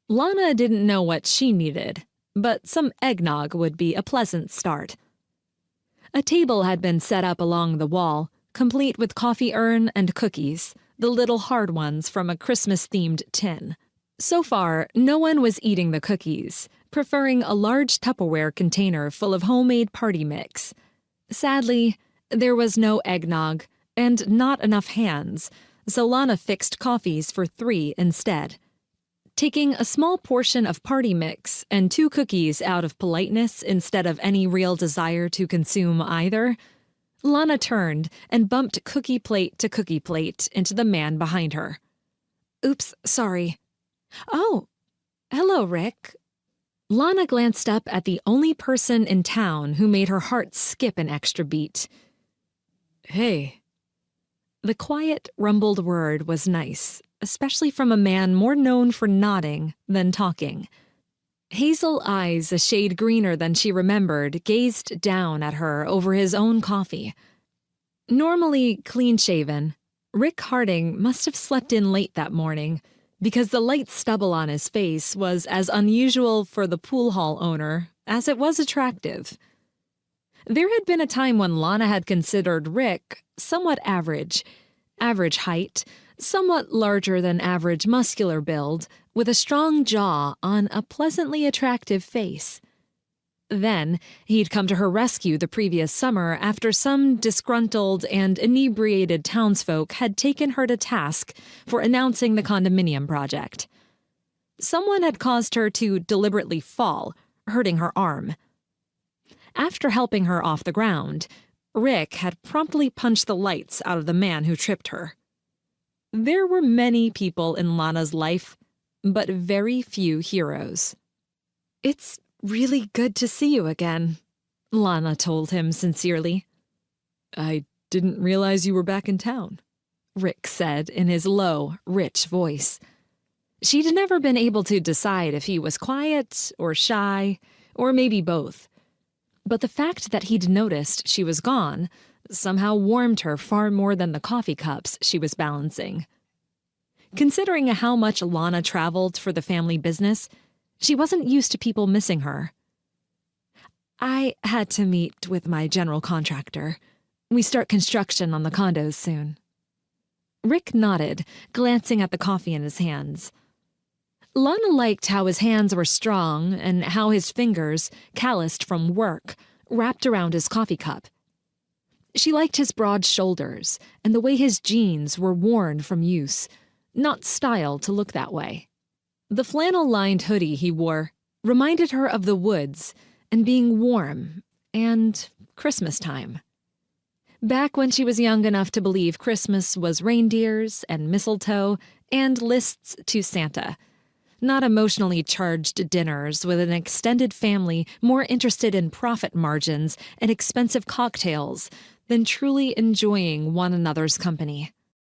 Lana didn't know what she needed, but some eggnog would be a pleasant start. A table had been set up along the wall, complete with coffee urn and cookies, the little hard ones from a Christmas-themed tin. So far, no one was eating the cookies, preferring a large Tupperware container full of homemade party mix. Sadly, there was no eggnog and not enough hands, so Lana fixed coffees for 3 instead. Taking a small portion of party mix and 2 cookies out of politeness instead of any real desire to consume either, Lana turned and bumped cookie plate to cookie plate into the man behind her. "Oops, sorry." "Oh, hello, Rick." Lana glanced up at the only person in town who made her heart skip an extra beat. "Hey." The quiet, rumbled word was nice, especially from a man more known for nodding than talking. Hazel eyes a shade greener than she remembered gazed down at her over his own coffee. Normally clean-shaven, Rick Harding must have slept in late that morning, because the light stubble on his face was as unusual for the pool hall owner as it was attractive. There had been a time when Lana had considered Rick somewhat average height, somewhat larger than average muscular build, with a strong jaw on a pleasantly attractive face. Then, he'd come to her rescue the previous summer after some disgruntled and inebriated townsfolk had taken her to task for announcing the condominium project. Someone had caused her to deliberately fall, hurting her arm. After helping her off the ground, Rick had promptly punched the lights out of the man who tripped her. There were many people in Lana's life, but very few heroes. "It's really good to see you again," Lana told him sincerely. "I didn't realize you were back in town," Rick said in his low, rich voice. She'd never been able to decide if he was quiet or shy, or maybe both. But the fact that he'd noticed she was gone somehow warmed her far more than the coffee cups she was balancing. Considering how much Lana traveled for the family business, she wasn't used to people missing her. "I had to meet with my general contractor. We start construction on the condos soon." Rick nodded, glancing at the coffee in his hands. Lana liked how his hands were strong and how his fingers, calloused from work, wrapped around his coffee cup. She liked his broad shoulders and the way his jeans were worn from use, not styled to look that way. The flannel-lined hoodie he wore reminded her of the woods and being warm and Christmas time. Back when she was young enough to believe Christmas was reindeers and mistletoe and lists to Santa, not emotionally charged dinners with an extended family more interested in profit margins and expensive cocktails than truly enjoying one another's company.